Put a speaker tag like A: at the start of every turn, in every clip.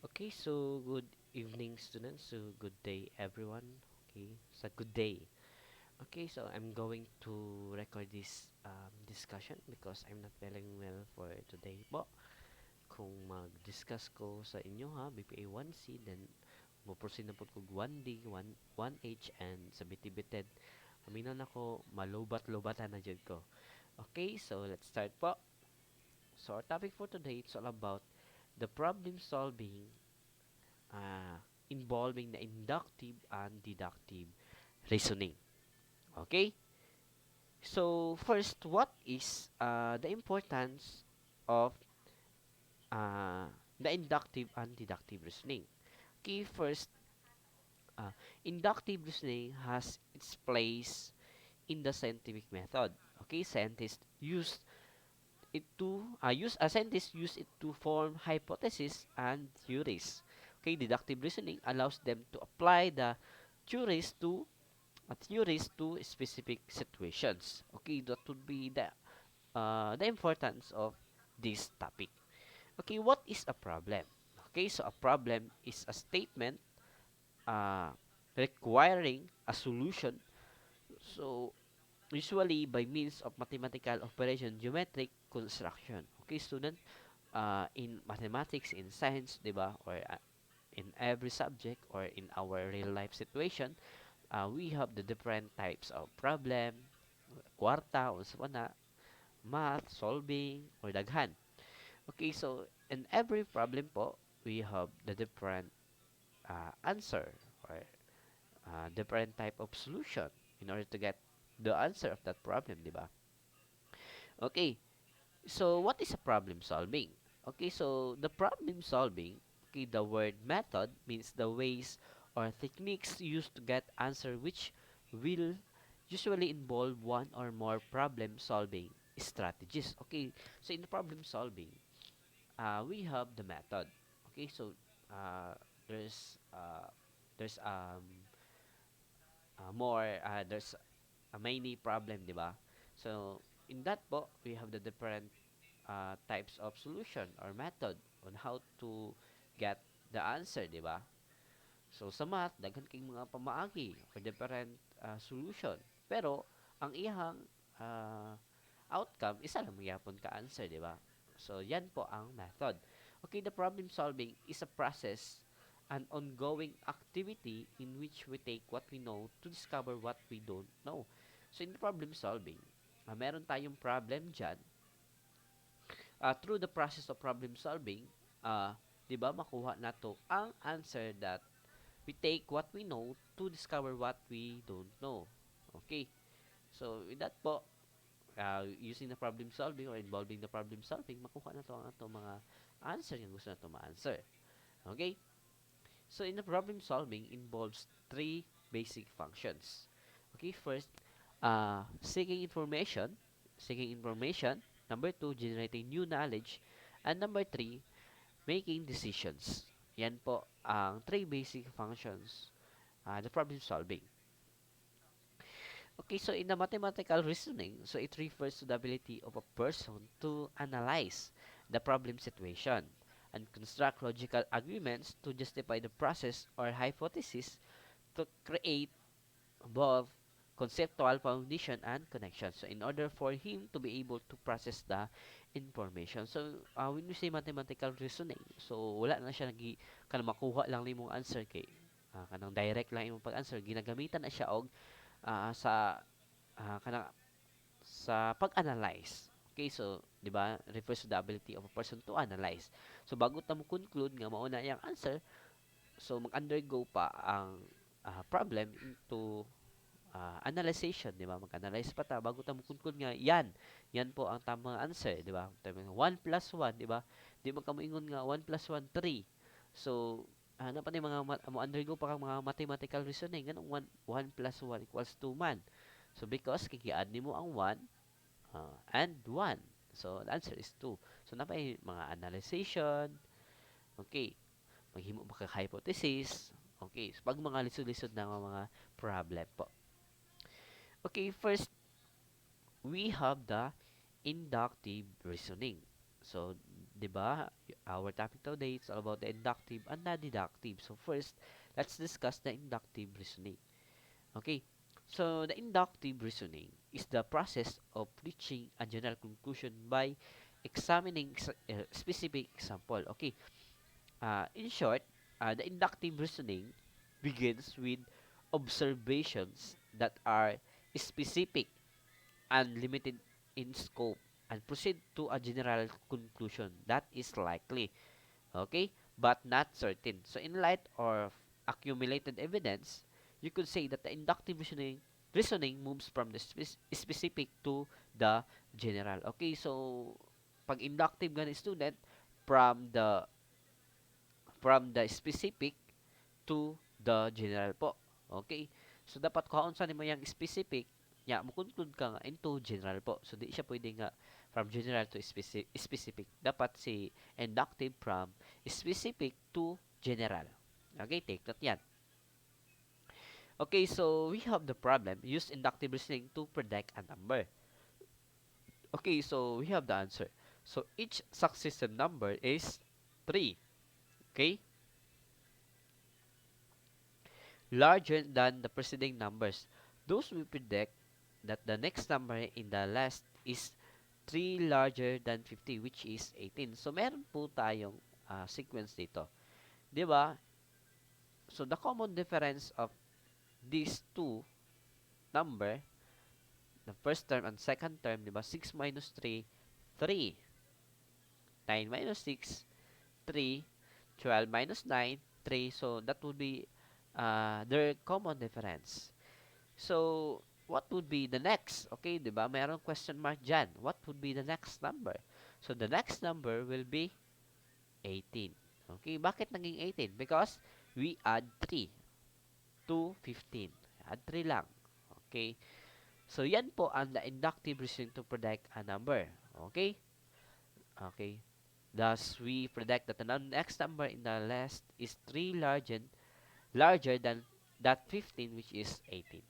A: Okay, so good evening, students. So good day, everyone. Okay, it's a good day. Okay, so I'm going to record this discussion because I'm not feeling well for today. Po, kung mag-discuss ko sa inyo ha, BPA 1C, then mo-proceed na po ko 1D, 1H, and sa biti-bited. Aminon ako, malubat-lubatan na dyan ko. Okay, so let's start po. So our topic for today, it's all about the problem solving uh, involving the inductive and deductive reasoning. Okay? So, first, what is the importance of uh, the inductive and deductive reasoning? Okay, first, uh, inductive reasoning has its place in the scientific method. Okay, scientists use it to form hypotheses and theories. Okay, deductive reasoning allows them to apply the theories to theories to specific situations. Okay, that would be the importance of this topic. Okay, what is a problem? Okay, so a problem is a statement uh, requiring a solution. So usually by means of mathematical operation, geometric construction. Okay, student, in mathematics, in science, di ba, or in every subject or in our real life situation, we have the different types of problem, kwarta, o sa na, math, solving, or daghan. Okay, so in every problem po, we have the different answer or different type of solution in order to get the answer of that problem, di ba? Okay, so what is a problem solving? Okay, so the problem solving, okay, the word method means the ways or techniques used to get answer which will usually involve one or more problem solving strategies. Okay, so in the problem solving, we have the method. Okay, so uh, there's uh, there's a many problem, di ba? So in that po, we have the different types of solution or method on how to get the answer, di ba? So sa math, daghan kay mga pamaagi or different solution. Pero ang iyang uh, outcome isa lang magyapon ka answer, di ba? So yan po ang method. Okay, the problem solving is a process, an ongoing activity in which we take what we know to discover what we don't know. So in the problem solving, meron tayong problem dyan. Through the process of problem solving, uh, di ba, makuha na to ang answer that we take what we know to discover what we don't know. Okay. So, with that po, using the problem solving or involving the problem solving, makuha na to ang ato mga answer yung gusto na to ma-answer. Okay? So, in the problem solving involves three basic functions. Okay, first, seeking information. Seeking information. Number two, generating new knowledge. And number three, making decisions. Yan po ang three basic functions the problem solving. Okay, so in the mathematical reasoning, so it refers to the ability of a person to analyze the problem situation and construct logical arguments to justify the process or hypothesis to create both conceptual foundation and connection. So in order for him to be able to process the information. So when we say mathematical reasoning, so wala na siya kanang makuha lang nimong answer kay kanang direct lang imong pag-answer, ginagamitan na siya og sa kanang sa pag-analyze. Okay, so 'di ba, refers to the ability of a person to analyze. So bago ta mo conclude nga mao na iyang answer, so mag-undergo pa ang problem into analyzation, 'di ba? Mag-analyze pa ta bago ta mo conclude nga yan po ang tamang answer, 'di ba? 1 plus 1, 'di ba? Di man ka moingon nga 1 plus 1 3. So ano pa ni mga mo undergo pa kang mga mathematical reasoning ganun 1 plus 1 equals 2 man. So because kiki-add nimo ang 1 and 1. So the answer is 2. So napay mga analyzation. Okay, maghimo ba ka hypothesis. Okay, so pag mga lisod-lisod na mga problem po. Okay, first we have the inductive reasoning. So 'di ba? Our topic today is all about the inductive and the deductive. So first, let's discuss the inductive reasoning. Okay. So the inductive reasoning is the process of reaching a general conclusion by examining specific example. Okay. In short, the inductive reasoning begins with observations that are specific and limited in scope and proceed to a general conclusion that is likely, okay, but not certain. So in light of accumulated evidence, you could say that the inductive reasoning moves from the specific to the general. Okay, so pag inductive gani student, from the specific to the general po. Okay? So, dapat kung saan mo yung specific, mukuntud ka nga into general po. So, di siya pwede nga from general to specific. Dapat si inductive from specific to general. Okay? Take note yan. Okay, so we have the problem. Use inductive reasoning to predict a number. Okay, so we have the answer. So, each successive number is 3. Okay? Larger than the preceding numbers. Thus, we predict that the next number in the last is 3 larger than 50, which is 18. So, meron po tayong sequence dito. Di ba? So, the common difference of these two number, the first term and second term, di ba? 6 minus 3, 3. 9 minus 6, 3. 12 minus 9, 3. So, that would be their common difference. So, what would be the next? Okay, di ba? Mayroong question mark dyan. What would be the next number? So, the next number will be 18. Okay, bakit naging 18? Because we add 3 to 15. Add 3 lang. Okay, so yan po ang the inductive reasoning to predict a number. Okay? Okay. Thus, we predict that the next number in the list is 3 larger than that 15, which is 18.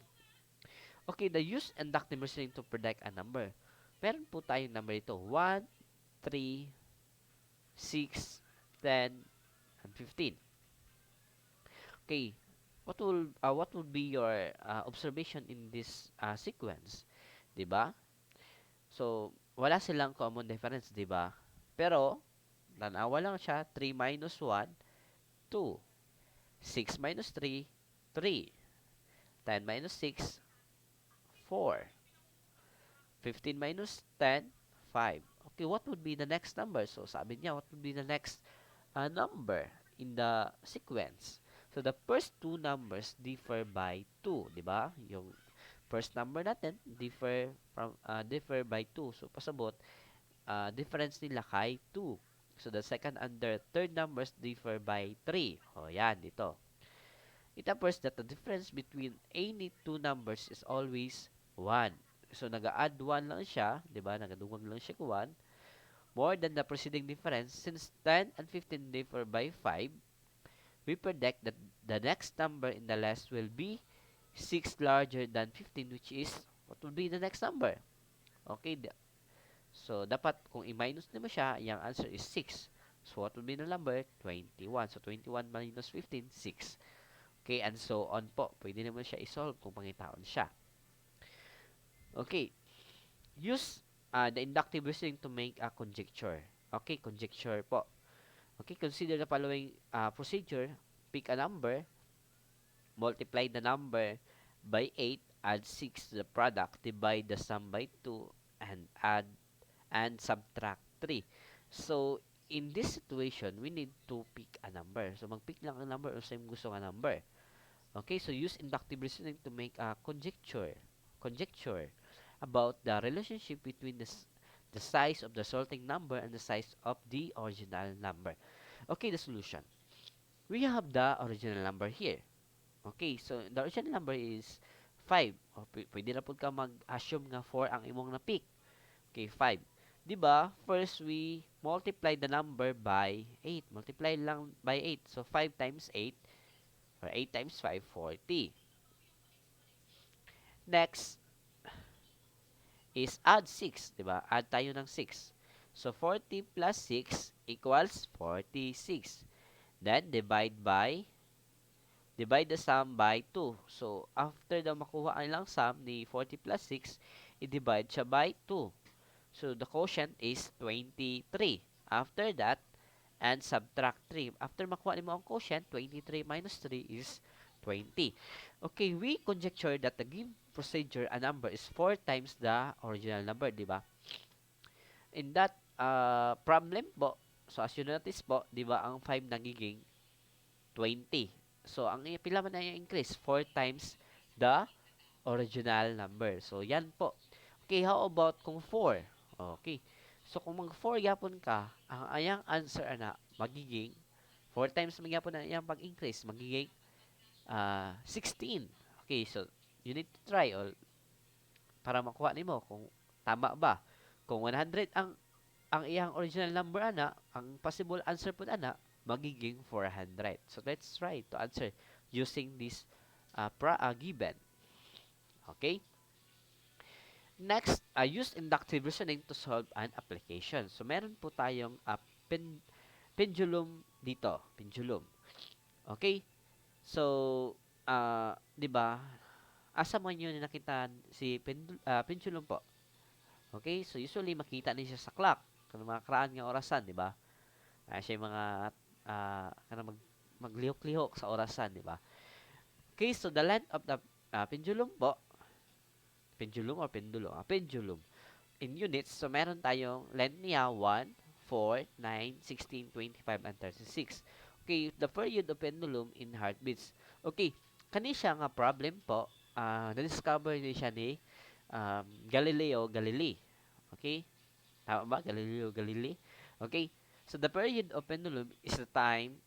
A: Okay, the use inductive reasoning to predict a number. Meron po tayong number ito. 1, 3, 6, 10, and 15. Okay, what will be your observation in this sequence? 'Di ba? So, wala silang common difference, 'di ba? Pero, tanawa lang siya, 3 minus 1, 2. 6 minus 3, 3. 10 minus 6, 4. 15 minus 10, 5. Okay, what would be the next number? So, sabi niya, what would be the next number in the sequence? So, the first two numbers differ by 2, di ba? Yung first number natin differ by 2. So, pasabot, difference nila kay 2. So, the second and the third numbers differ by 3. O, yan, dito. It appears that the difference between any two numbers is always 1. So, nag-add 1 lang siya, di ba? Nagadungag lang siya 1. More than the preceding difference. Since 10 and 15 differ by 5, we predict that the next number in the list will be 6 larger than 15, which is, what will be the next number? Okay, so dapat kung i-minus mo siya, yung answer is 6. So, what will be the number? 21. So, 21 minus 15, 6. Okay, and so on po. Pwede naman siya i-solve kung pangitaon siya. Okay, use the inductive reasoning to make a conjecture. Okay, conjecture po. Okay, consider the following procedure. Pick a number, multiply the number by 8, add 6 to the product, divide the sum by 2, and add and subtract 3. So, in this situation, we need to pick a number. So, mag-pick lang ang number o sa yung gusto nga number. Okay, so use inductive reasoning to make a conjecture about the relationship between the size of the resulting number and the size of the original number. Okay, the solution. We have the original number here. Okay, so the original number is 5. O, pwede na po ka mag-assume nga 4 ang imong na-pick. Okay, 5. Diba? First, we multiply the number by 8. Multiply lang by 8. So, 5 times 8, or 8 times 5, 40. Next is add 6. Diba? Add tayo ng 6. So, 40 plus 6 equals 46. Then, divide the sum by 2. So, after the makuha ang ilang sum ni 40 plus 6, i-divide siya by 2. So, the quotient is 23. After that, and subtract 3. After makuha mo ang quotient, 23 minus 3 is 20. Okay, we conjecture that the given procedure, a number is 4 times the original number, di ba? In that problem po, so as you notice po, di ba, ang 5 nagiging 20. So, ang pila man na yung increase, 4 times the original number. So, yan po. Okay, how about kung 4? Okay. So, kung mag-4 yapon ka, ang ayang answer na magiging 4 times magyapon na iyang pag-increase, magiging 16. Okay, so you need to try or para makuha nimo kung tama ba. Kung 100 ang iyang original number ana, ang possible answer po ana magiging 400. So let's try to answer using this given. Okay? Next, use inductive reasoning to solve an application. So meron po tayong pendulum dito, pendulum. Okay? So, 'di ba? Asa man yun nakita si pendulum po. Okay? So usually makita niyo siya sa clock, kung mga karaan nga orasan, 'di ba? Siya yung mga kana maglihok-lihok sa orasan, 'di ba? Okay, so the length of the pendulum po, pendulum or pendulo, pendulum in units, so meron tayong length niya 1, 4, 9, 16, 25, and 36. Okay, the period of pendulum in heartbeats. Okay, kani siya nga problem po, na-discover ni siya ni Galileo Galilei. Okay? Tama ba? Galileo Galilei? Okay. So, the period of pendulum is the time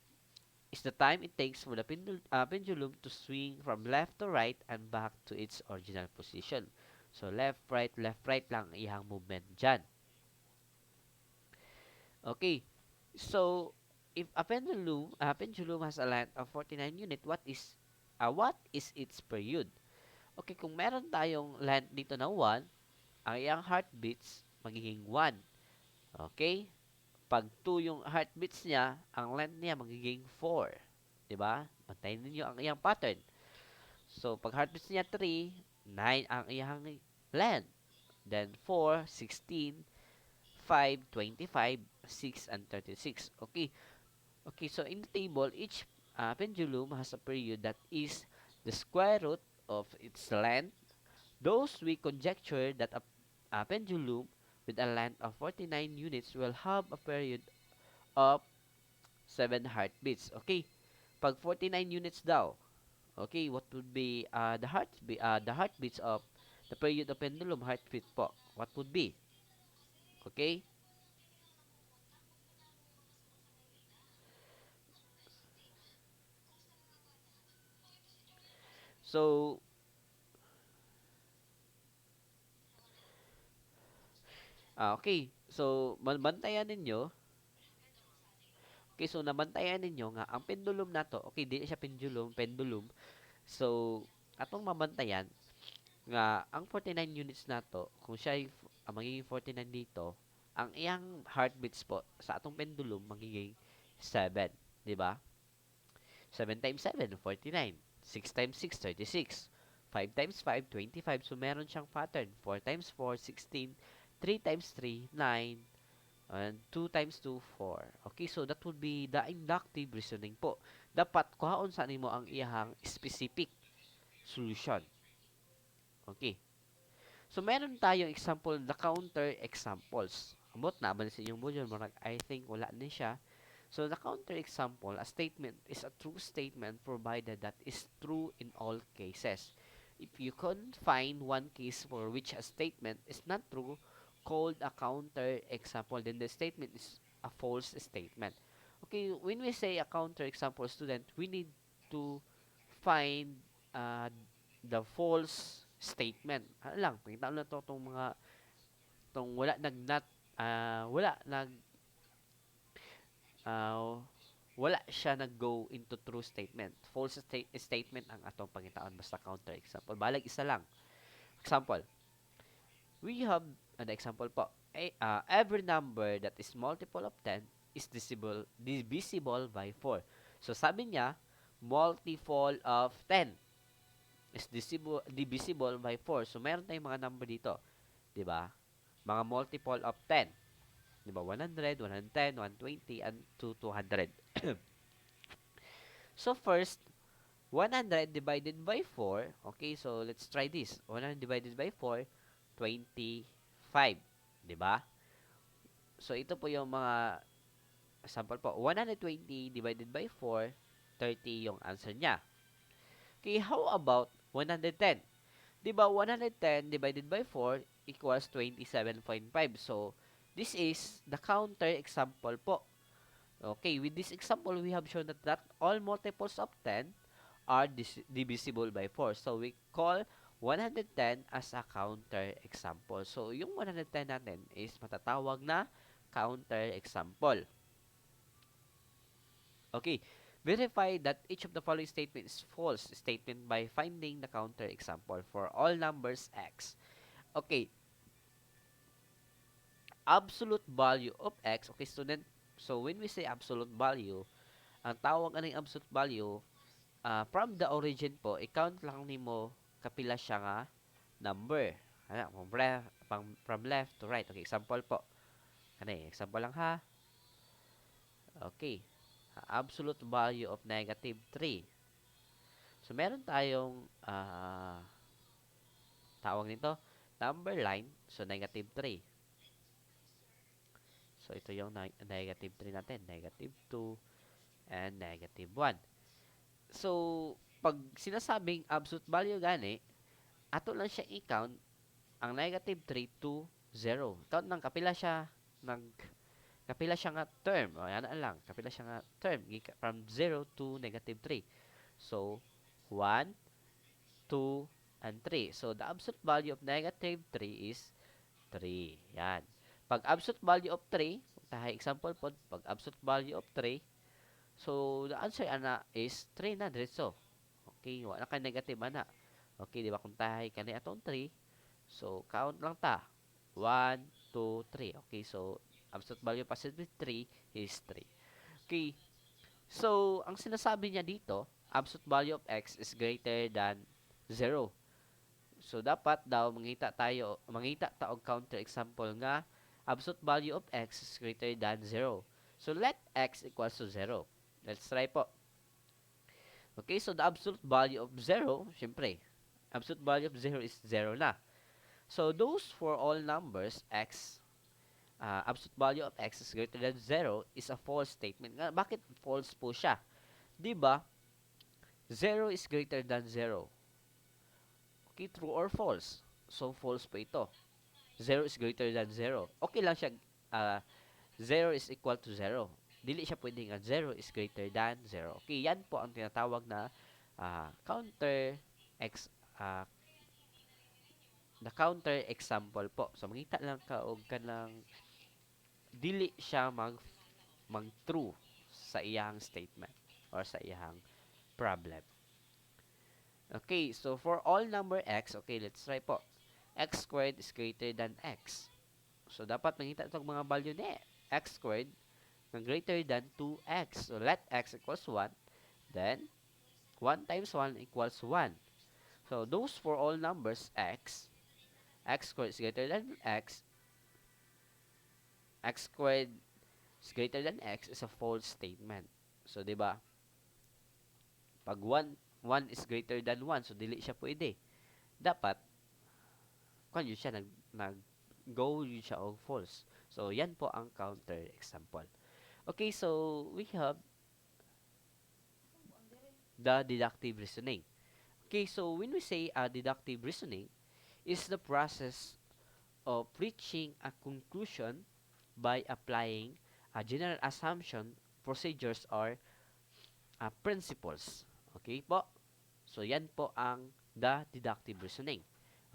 A: it takes for the pendulum to swing from left to right and back to its original position. So, left, right lang iyang movement dyan. Okay. So, if a pendulum has a length of 49 unit, what is its period? Okay, kung meron tayong length dito na 1, ang iyang heartbeats magiging 1. Okay? Pag 2 yung heartbeats niya, ang length niya magiging 4. 'Di ba? Bantayan niyo ang iyang pattern. So, pag heartbeats niya 3, 9 ang iyang length. Then 4, 16, 5, 25, 6, and 36. Okay. Okay, so in the table, each pendulum has a period that is the square root of its length. Those we conjecture that a pendulum with a length of 49 units will have a period of 7 heartbeats. Okay, pag 49 units daw, okay, what would be the heartbeats of the period of pendulum heartbeat po? What would be? Okay? So, okay. So, bantayan ninyo. Okay, so nabantayan ninyo nga ang pendulum nato, okay, di siya pendulum. So, atong mabantayan nga ang 49 units nato, kung siya ay magiging 49 dito, ang iyang heartbeats po sa atong pendulum magiging 7, di ba? 7 times 7, 49. 6 times 6, 36. 5 times 5, 25. So, meron siyang pattern. 4 times 4, 16. 3 times 3, 9. And 2 times 2, 4. Okay, so that would be the inductive reasoning po. Dapat kuhaon sa nimo ang iyahang specific solution. Okay. So, meron tayong example, the counterexamples. Amot na ba sa inyong module? I think wala din siya. So, the counterexample, a statement is a true statement provided that is true in all cases. If you can find one case for which a statement is not true, called a counterexample, then the statement is a false statement. Okay, when we say a counterexample, student, we need to find uh, the false statement. Ano lang, pakita lang to tong mga tong uh, wala siya nag-go into true statement. False statement ang atong pangitaon basta counter example. Balag isa lang. Example, we have an example po. Every number that is multiple of 10 is divisible by 4. So, sabi niya, multiple of 10 is divisible by 4. So, meron tayong mga number dito. 'Di ba? Mga multiple of 10. 'Di ba? 100, 110, 120, and 200. So, first, 100 divided by 4. Okay, so let's try this. 100 divided by 4, 25. 'Di ba? So, ito po yung mga sample po. 120 divided by 4, 30 yung answer niya. Okay, how about 110? 'Di ba 110 divided by 4 equals 27.5. So, this is the counter example po. Okay, with this example, we have shown that all multiples of 10 are divisible by 4. So, we call 110 as a counter example. So, yung 110 natin is matatawag na counter example. Okay, verify that each of the following statement is false statement by finding the counter example for all numbers x. Okay, absolute value of x. Okay, student. So, when we say absolute value, ang tawag aning absolute value, from the origin po, i-count lang nimo kapila siya nga number. Ano, from left to right. Okay, example po. Example lang ha. Okay. Absolute value of negative 3. So, meron tayong tawag nito, number line. So, negative 3. So, ito yung negative 3 natin. Negative 2 and negative 1. So, pag sinasabing absolute value gani, ato lang siya i-count ang negative 3 to 0. Count ng kapila siya nga term. O, yan lang. Kapila siya nga term. From 0 to negative 3. So, 1, 2, and 3. So, the absolute value of negative 3 is 3. Yan. Pag absolute value of 3, example po, pag absolute value of 3, so, the answer ana is 3 na diretso. Okay, wala ka negative ana. Okay, di ba kung tahay ka na atong 3, so, count lang ta. 1, 2, 3. Okay, so, absolute value of positive 3 is 3. Okay, so, ang sinasabi niya dito, absolute value of x is greater than 0. So, dapat daw mangita ta og counter example nga absolute value of x is greater than 0. So, let x equals to 0. Let's try po. Okay, so the absolute value of 0, syempre, absolute value of 0 is 0 na. So, those for all numbers, x, absolute value of x is greater than 0 is a false statement. Bakit false po siya? Diba, 0 is greater than 0. Okay, true or false? So, false po ito. 0 is greater than 0. Okay lang siya, 0 is equal to 0. Dili siya pwede nga 0 is greater than 0. Okay, yan po ang tinatawag na counter x the counter example po. So, mangita lang ka og kanang dili siya mag true sa iyang statement or sa iyang problem. Okay, so for all number x, okay, let's try po. X squared is greater than x. So, dapat mangita itong mga value ni x squared na greater than 2x. So, let x equals 1. Then, 1 times 1 equals 1. So, those for all numbers x squared is greater than x squared is greater than x is a false statement. So, di ba? Pag 1 is greater than 1, so dili siya pwede. Dapat, kung yun siya, go yun siya og false. So, yan po ang counter example. Okay, so, we have the deductive reasoning. Okay, so, when we say deductive reasoning, is the process of reaching a conclusion by applying a general assumption, procedures, or principles. Okay po? So, yan po ang the deductive reasoning.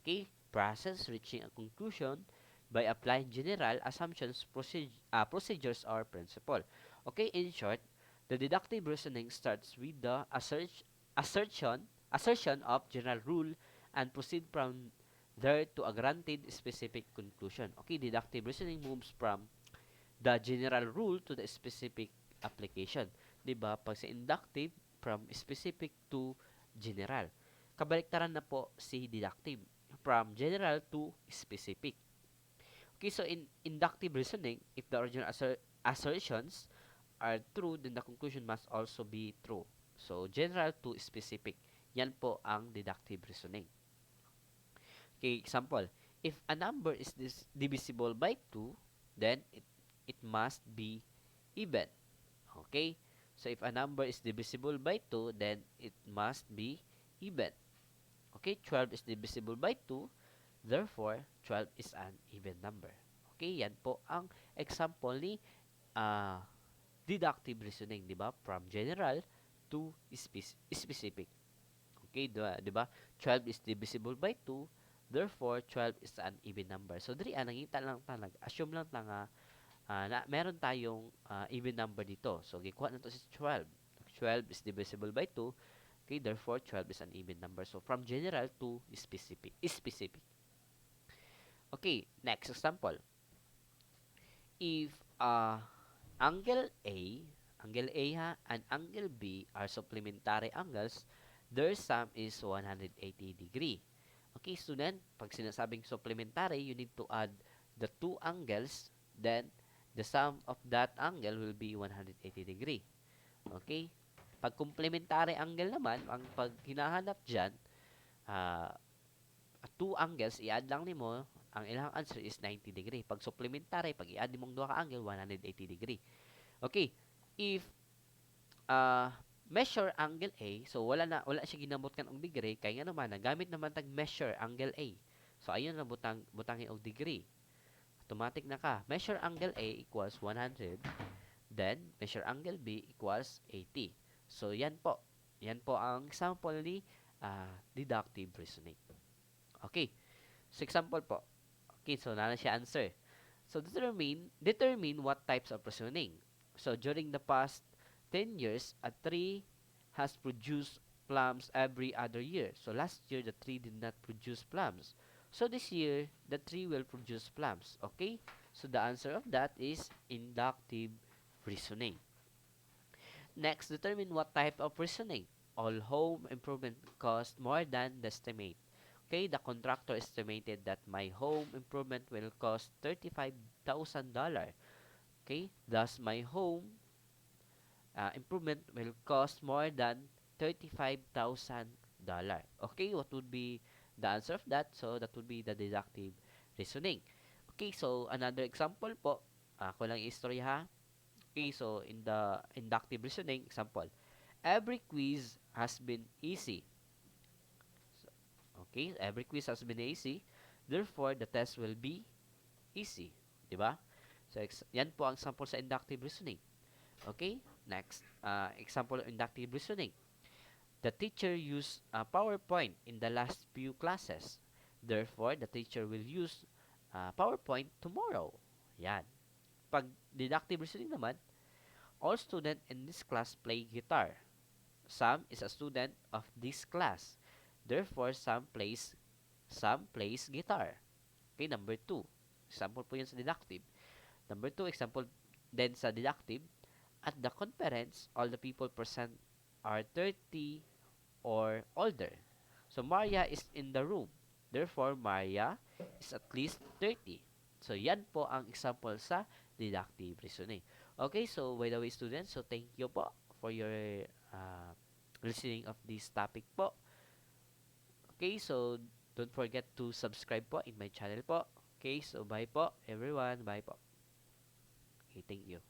A: Okay? Process reaching a conclusion by applying general assumptions, procedures, or principle. Okay, in short, the deductive reasoning starts with the assertion of general rule and proceed from there to a granted specific conclusion. Okay, deductive reasoning moves from the general rule to the specific application. 'Di ba? Pag sa inductive, from specific to general. Kabaliktaran na po si deductive, from general to specific. Okay, so in inductive reasoning, if the original assertions are true, then the conclusion must also be true. So, general to specific. Yan po ang deductive reasoning. Okay, example. If a number is divisible by 2, then it must be even. Okay? So, if a number is divisible by 2, then it must be even. Okay? 12 is divisible by 2, therefore, 12 is an even number. Okay? Yan po ang example ni uh, deductive reasoning, di ba? From general to specific. Okay, di ba? 12 is divisible by 2, therefore 12 is an even number. So diri nangita lang ta assume lang ta nga na meron tayong even number dito. So gikuha na to si 12. 12 is divisible by 2. Okay, therefore 12 is an even number. So from general to specific. Okay, next example. If angle A ha, and angle B are supplementary angles, their sum is 180 degree. Okay, student, pag sinasabing supplementary, you need to add the two angles, then the sum of that angle will be 180 degree. Okay? Pag complementary angle naman, ang pag hinahanap dyan, uh, two angles, i-add lang nimo, ang ilang answer is 90 degree. Pag supplementary, pag i-add mong duha ka angle, 180 degree. Okay, if measure angle A, so wala siya ginamot kan og degree kay nga naman nagamit naman tag measure angle A. So ayun na butangi og degree. Automatic na ka. Measure angle A equals 100, then measure angle B equals 80. So yan po. Yan po ang example ni deductive reasoning. Okay. So example po. Okay, so na siya answer. So determine what types of reasoning. So during the past 10 years, a tree has produced plums every other year. So last year, the tree did not produce plums. So this year, the tree will produce plums. Okay? So the answer of that is inductive reasoning. Next, determine what type of reasoning. All home improvement cost more than the estimate. Okay, the contractor estimated that my home improvement will cost $35,000. Okay, thus my home improvement will cost more than $35,000. Okay, what would be the answer of that? So that would be the deductive reasoning. Okay, so another example po, ako lang istorya ha. Okay, so in the inductive reasoning example, every quiz has been easy. Okay, every quiz has been easy. Therefore, the test will be easy. Diba? So, yan po ang sample sa inductive reasoning. Okay, next. Example of inductive reasoning. The teacher used PowerPoint in the last few classes. Therefore, the teacher will use PowerPoint tomorrow. Yan. Pag deductive reasoning naman, all students in this class play guitar. Sam is a student of this class. Therefore, Sam plays guitar. Okay, number 2. Example po yan sa deductive. Number 2, example then sa deductive. At the conference, all the people present are 30 or older. So, Maria is in the room. Therefore, Maria is at least 30. So, yan po ang example sa deductive reasoning. Okay, so by the way, students, so thank you po for your listening of this topic po. Okay, so don't forget to subscribe po in my channel po. Okay, so bye po everyone. Bye po. Okay, thank you.